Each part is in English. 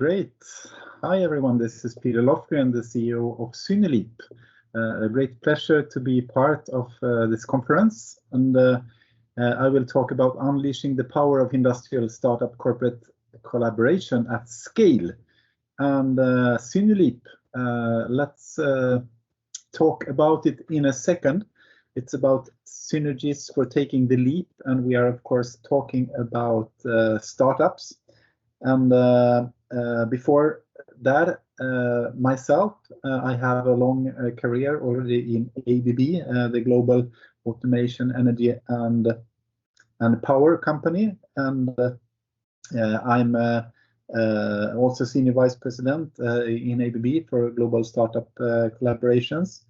Great. Hi, everyone. This is Peter Löfgren, the CEO of SynerLeap. A great pleasure to be part of this conference. And I will talk about unleashing the power of industrial startup corporate collaboration at scale. And SynerLeap, let's talk about it in a second. It's about synergies for taking the leap. And we are, of course, talking about startups. And before that, myself, I have a long career already in ABB, the global automation, energy, and power company. And I'm also senior vice president in ABB for global startup collaborations.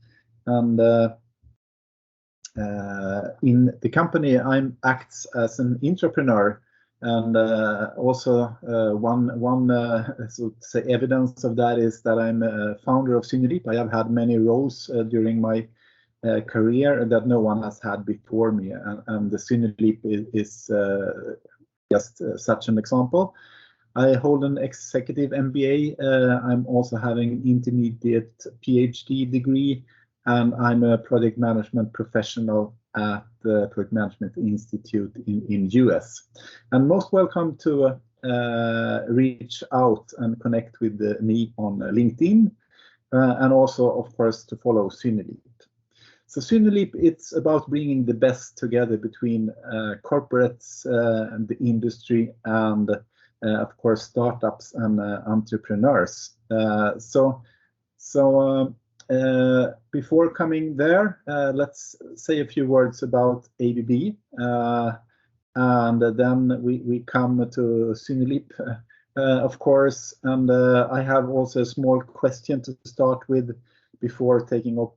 And in the company, I acts as an entrepreneur. And also one so to say evidence of that is that I'm a founder of SynerLeap. I have had many roles during my career that no one has had before me, and the SynerLeap is just such an example. I hold an executive MBA. I'm also having intermediate PhD degree, and I'm a project management professional at the Project Management Institute in US. And most welcome to reach out and connect with me on LinkedIn, and also, of course, to follow SynerLeap. So SynerLeap, it's about bringing the best together between corporates and the industry and, of course, startups and entrepreneurs. Before coming there, let's say a few words about ABB, and then we come to SynerLeap, of course. And I have also a small question to start with before taking off.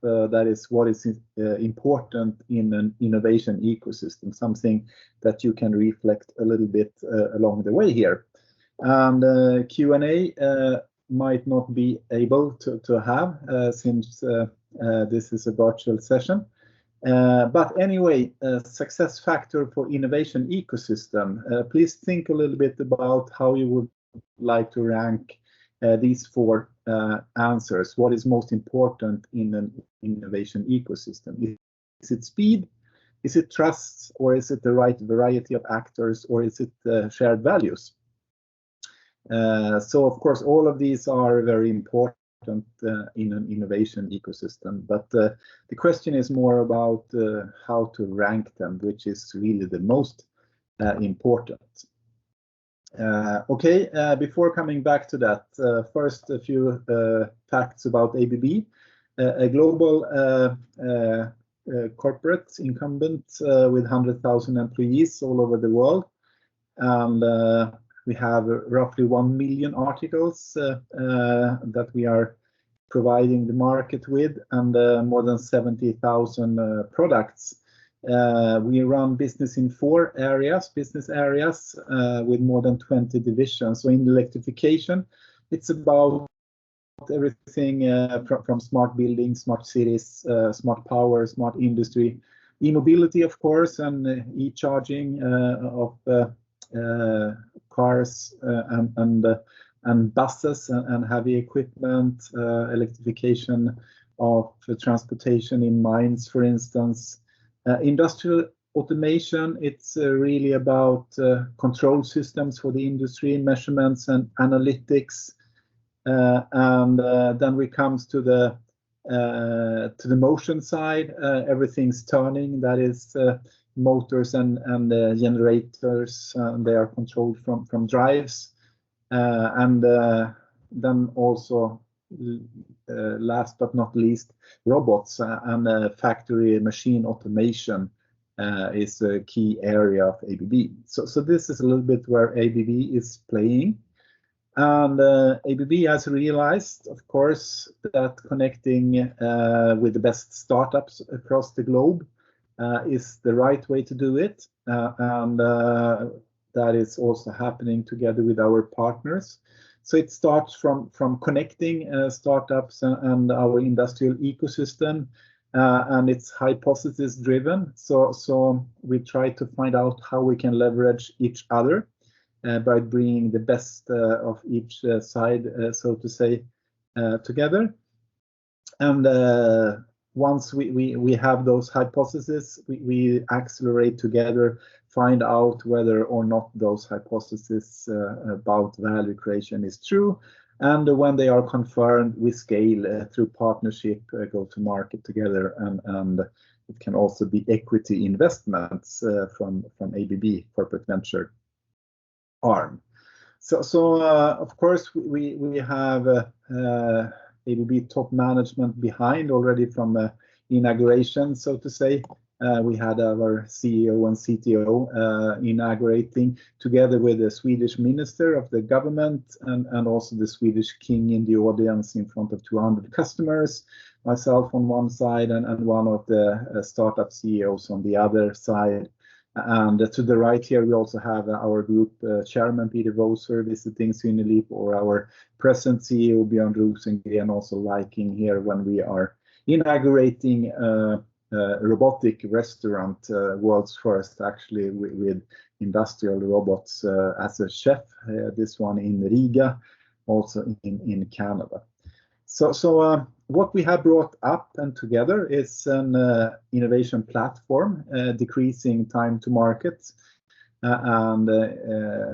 That is, what is important in an innovation ecosystem, something that you can reflect a little bit along the way here. And Q&A might not be able to have since this is a virtual session. But anyway, success factor for innovation ecosystem. Please think a little bit about how you would like to rank these four answers. What is most important in an innovation ecosystem? Is it speed? Is it trust? Or is it the right variety of actors? Or is it shared values? So, of course, all of these are very important in an innovation ecosystem. But the question is more about how to rank them, which is really the most important. Okay, before coming back to that, first a few facts about ABB, a global corporate incumbent with 100,000 employees all over the world. And we have roughly 1 million articles that we are providing the market with, and more than 70,000 products. We run business in 4 business areas, with more than 20 divisions. So in electrification, it's about everything from smart buildings, smart cities, smart power, smart industry, e-mobility, of course, and e-charging of cars and buses and heavy equipment, electrification of transportation in mines, for instance. Industrial automation, it's really about control systems for the industry, measurements and analytics. And then we comes to the motion side. Everything's turning, that is motors and generators, they are controlled from drives. And then also, last but not least, robots and factory machine automation is a key area of ABB. So this is a little bit where ABB is playing. And ABB has realized, of course, that connecting with the best startups across the globe is the right way to do it. And that is also happening together with our partners. So it starts from connecting startups and our industrial ecosystem, and it's hypothesis driven. So we try to find out how we can leverage each other. by bringing the best of each side, so to say, together. And once we have those hypotheses, we accelerate together, find out whether or not those hypotheses about value creation is true. And when they are confirmed, we scale through partnership, go to market together, and it can also be equity investments from ABB Corporate Venture arm. So of course we have ABB top management behind already from inauguration, so to say. We had our CEO and CTO inaugurating together with the Swedish Minister of the Government and also the Swedish King in the audience in front of 200 customers, myself on one side and one of the startup CEOs on the other side. And to the right here, we also have our group chairman, Peter Voser, visiting SynerLeap, or our present CEO, Björn Rosengren, also liking here when we are inaugurating a robotic restaurant, world's first actually, with industrial robots as a chef, this one in Riga, also in Canada. So what we have brought up and together is an innovation platform, decreasing time to market and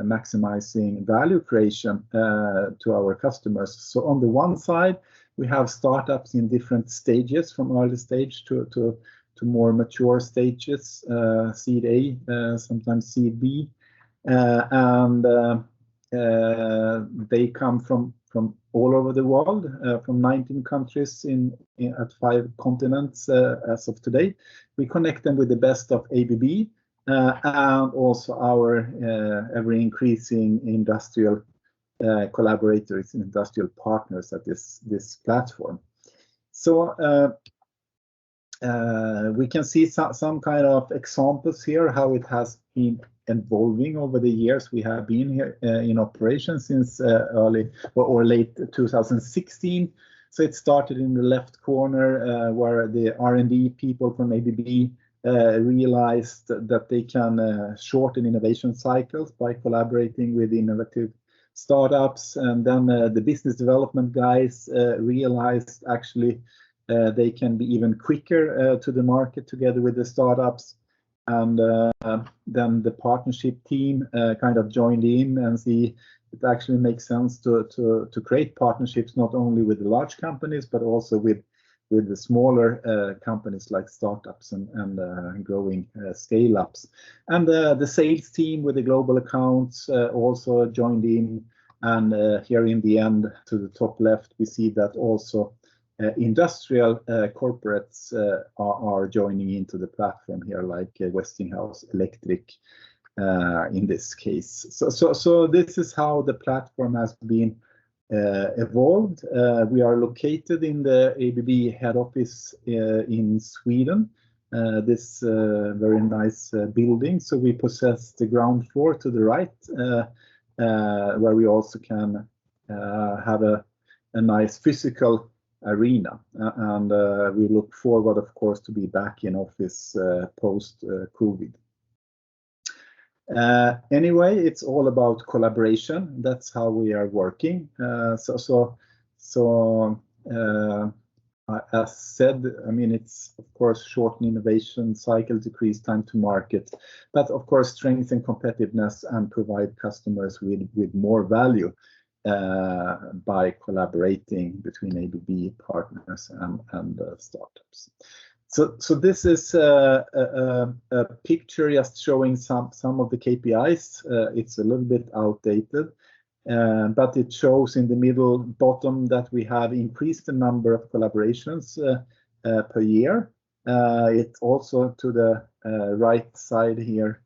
maximizing value creation to our customers. So on the one side, we have startups in different stages, from early stage to more mature stages, seed A, sometimes seed B, and they come from all over the world, from 19 countries at 5 continents as of today. We connect them with the best of ABB and also our ever-increasing industrial collaborators, industrial partners at this platform. So we can see some kind of examples here, how it has been evolving over the years. We have been here in operation since early or late 2016. So it started in the left corner where the R&D people from ABB realized that they can shorten innovation cycles by collaborating with innovative startups. And then the business development guys realized actually they can be even quicker to the market together with the startups. And then the partnership team kind of joined in and see it actually makes sense to create partnerships not only with the large companies but also with the smaller companies like startups and growing scale-ups. And the sales team with the global accounts also joined in. And here in the end, to the top left, we see that also industrial corporates are joining into the platform here, like Westinghouse Electric in this case. So this is how the platform has been evolved. We are located in the ABB head office in Sweden, this very nice building. So we possess the ground floor to the right, where we also can have a nice physical arena, and we look forward, of course, to be back in office post COVID. Anyway, it's all about collaboration. That's how we are working. As said, I mean, it's of course shorten innovation cycle, decrease time to market, but of course strengthen competitiveness and provide customers with more value by collaborating between ABB partners and startups. So this is a picture just showing some of the KPIs. It's a little bit outdated, but it shows in the middle bottom that we have increased the number of collaborations per year. It also to the right side here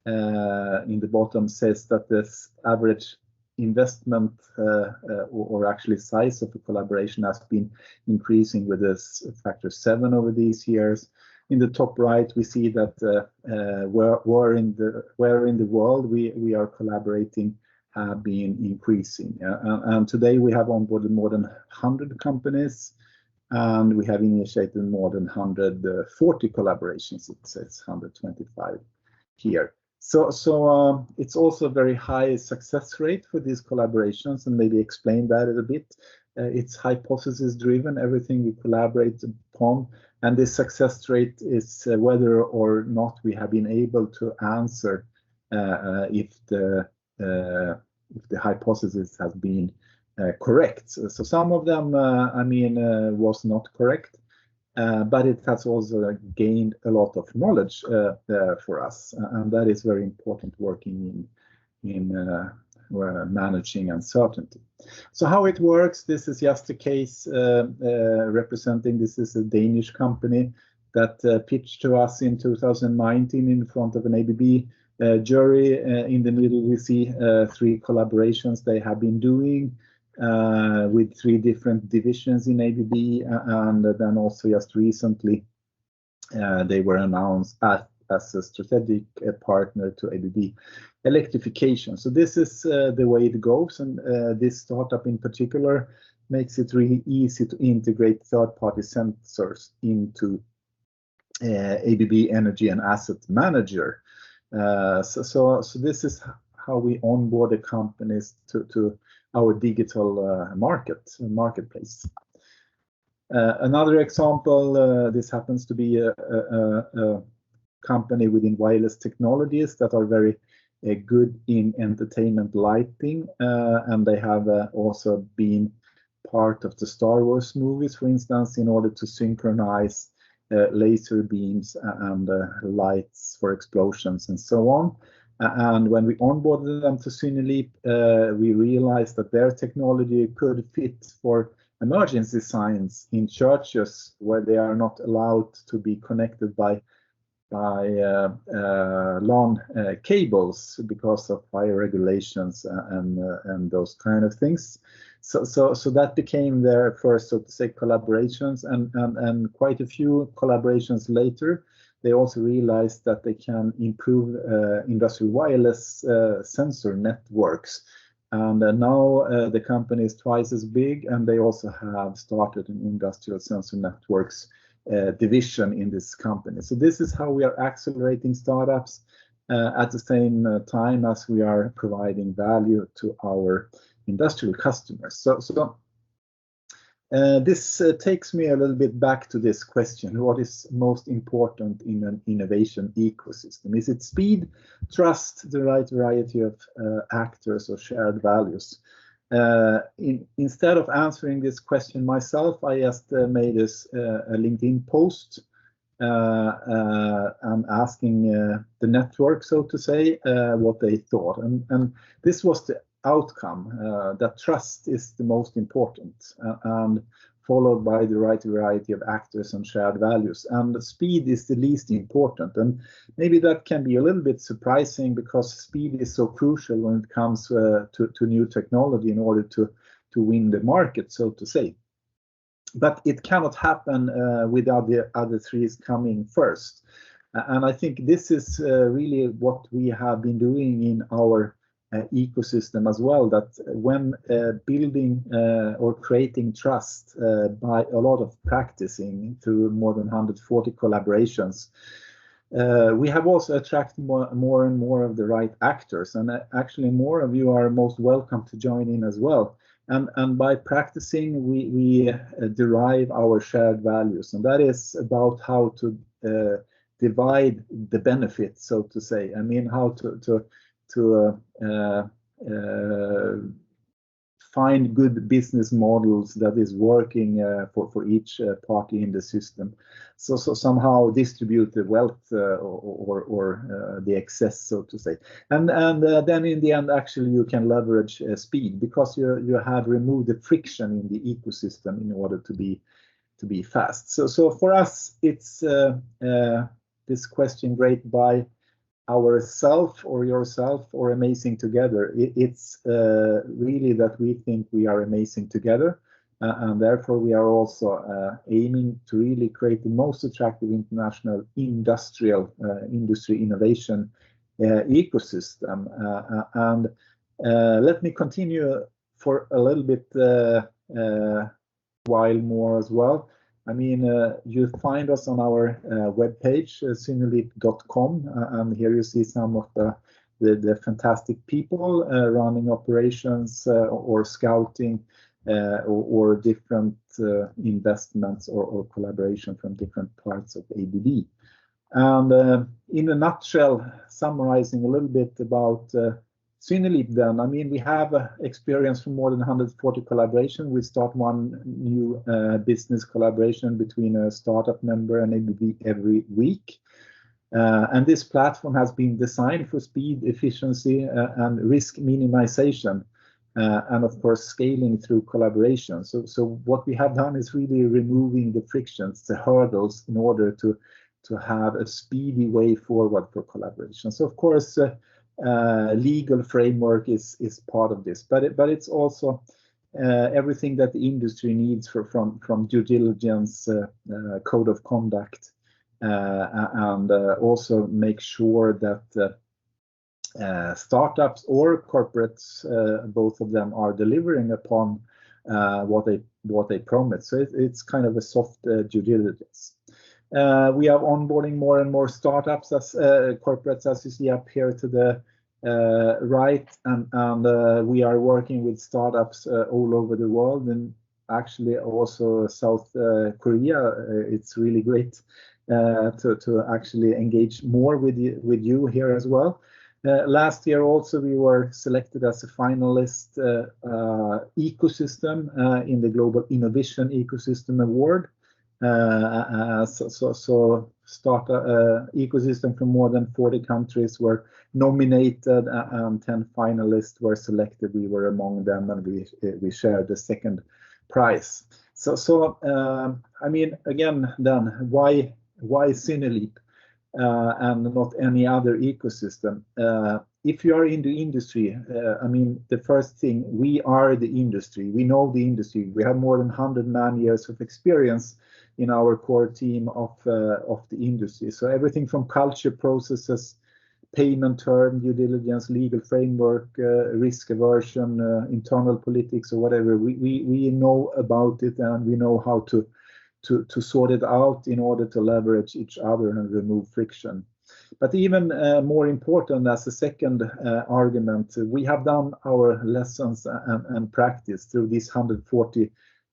in the bottom says that this average investment or actually size of the collaboration has been increasing with this factor 7 over these years. In the top right, we see that where in the world we are collaborating have been increasing. And today we have onboarded more than 100 companies, and we have initiated more than 140 collaborations. It says 125 here. So it's also a very high success rate for these collaborations, and maybe explain that a bit. It's hypothesis driven, everything we collaborate upon, and this success rate is whether or not we have been able to answer if the hypothesis has been correct. So some of them, was not correct. But it has also gained a lot of knowledge for us, and that is very important working in managing uncertainty. So how it works, this is just a case representing, this is a Danish company that pitched to us in 2019 in front of an ABB jury. In the middle we see 3 collaborations they have been doing with 3 different divisions in ABB, and then also just recently they were announced as a strategic partner to ABB electrification. So this is the way it goes, and this startup in particular makes it really easy to integrate third-party sensors into ABB Energy and Asset Manager. So this is how we onboard the companies to our digital marketplace. Another example, this happens to be a company within wireless technologies that are very good in entertainment lighting, and they have also been part of the Star Wars movies, for instance, in order to synchronize laser beams and lights for explosions and so on. And when we onboarded them to SynerLeap, we realized that their technology could fit for emergency signs in churches where they are not allowed to be connected by LAN cables because of fire regulations and those kind of things. So that became their first, so to say, collaborations, and quite a few collaborations later, they also realized that they can improve industrial wireless sensor networks. And now the company is twice as big, and they also have started an industrial sensor networks division in this company. So this is how we are accelerating startups at the same time as we are providing value to our industrial customers. So this takes me a little bit back to this question: what is most important in an innovation ecosystem? Is it speed, trust, the right variety of actors, or shared values? Instead of answering this question myself, I just made a LinkedIn post and asking the network, so to say, what they thought. And this was the outcome, that trust is the most important, and followed by the right variety of actors and shared values. And speed is the least important. And maybe that can be a little bit surprising, because speed is so crucial when it comes to new technology in order to win the market, so to say. But it cannot happen without the other 3 coming first. And I think this is really what we have been doing in our ecosystem as well, that when building or creating trust by a lot of practicing through more than 140 collaborations, we have also attracted more and more of the right actors, and actually more of you are most welcome to join in as well. And by practicing, we derive our shared values, and that is about how to divide the benefits, so to say. I mean, how to find good business models that is working for each party in the system. So somehow distribute the wealth or the excess, so to say. And then in the end, actually, you can leverage speed, because you have removed the friction in the ecosystem in order to be fast. So for us, it's this question, great by ourself or yourself or amazing together. It's really that we think we are amazing together, and therefore we are also aiming to really create the most attractive international industry innovation ecosystem. And let me continue for a little bit while more as well. I mean, you find us on our webpage, SynerLeap.com, and here you see some of the fantastic people running operations or scouting or different investments or collaboration from different parts of ABB. And in a nutshell, summarizing a little bit about SynerLeap then, I mean, we have experience from more than 140 collaboration. We start one new business collaboration between a startup member and ABB every week. And this platform has been designed for speed, efficiency, and risk minimization, and of course, scaling through collaboration. So what we have done is really removing the frictions, the hurdles, in order to have a speedy way forward for collaboration. So of course, legal framework is part of this, but it's also everything that the industry needs from due diligence, code of conduct, and also make sure that startups or corporates, both of them, are delivering upon what they promise. So it's kind of a soft due diligence. We are onboarding more and more startups as corporates, as you see up here to the right, and we are working with startups all over the world, and actually also South Korea. It's really great to actually engage more with you here as well. Last year also we were selected as a finalist ecosystem in the Global Innovation Ecosystem Award. So startup ecosystem from more than 40 countries were nominated, and 10 finalists were selected. We were among them, and we shared the second prize. So I mean, again, then why SynerLeap and not any other ecosystem? If you are in the industry, I mean, the first thing, we are the industry. We know the industry. We have more than 100 man-years of experience in our core team of the industry. So everything from culture, processes, payment term, due diligence, legal framework, risk aversion, internal politics, or whatever, we know about it, and we know how to sort it out in order to leverage each other and remove friction. But even more important, as a second argument, we have done our lessons and practice through these 140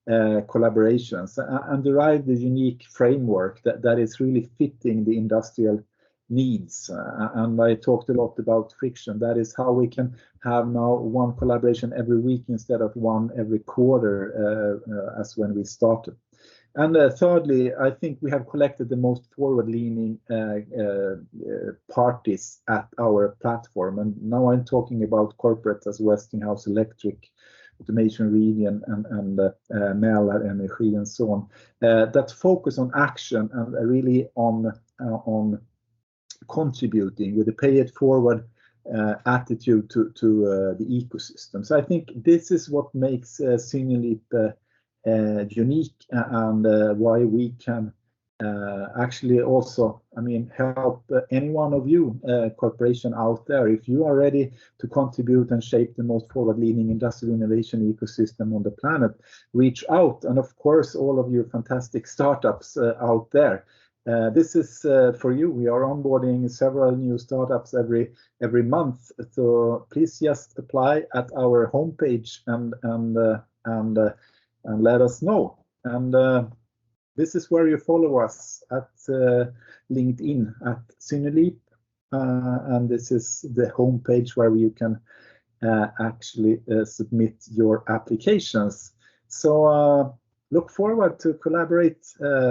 collaborations and derived the unique framework that is really fitting the industrial needs. And I talked a lot about friction. That is how we can have now one collaboration every week instead of one every quarter, as when we started. And thirdly, I think we have collected the most forward-leaning parties at our platform. And now I'm talking about corporates as Westinghouse Electric, Automation Region, and Mälar Energy, and so on, that focus on action and really on contributing with a pay-it-forward attitude to the ecosystem. So I think this is what makes SynerLeap unique, and why we can actually also, I mean, help any one of you corporation out there. If you are ready to contribute and shape the most forward-leaning industrial innovation ecosystem on the planet, reach out. And of course, all of you fantastic startups out there, this is for you. We are onboarding several new startups every month, so please just apply at our homepage and let us know. And this is where you follow us at LinkedIn at SynerLeap, and this is the homepage where you can actually submit your applications. So look forward to collaborate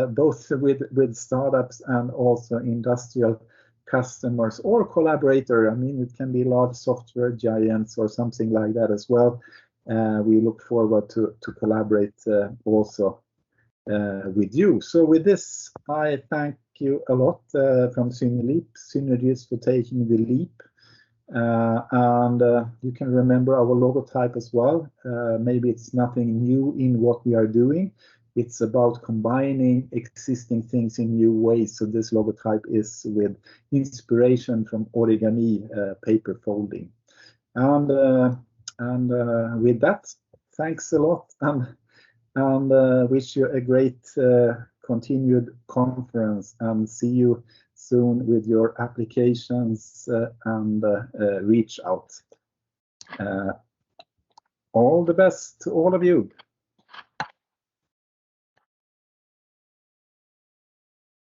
both with startups and also industrial customers or collaborator. I mean, it can be large software giants or something like that as well. We look forward to collaborate also with you. So with this, I thank you a lot from SynerLeap, Synergies for taking the leap. And you can remember our logotype as well. Maybe it's nothing new in what we are doing. It's about combining existing things in new ways. So this logotype is with inspiration from origami, paper folding. And with that, thanks a lot, and and wish you a great continued conference, and see you soon with your applications and reach out. All the best to all of you.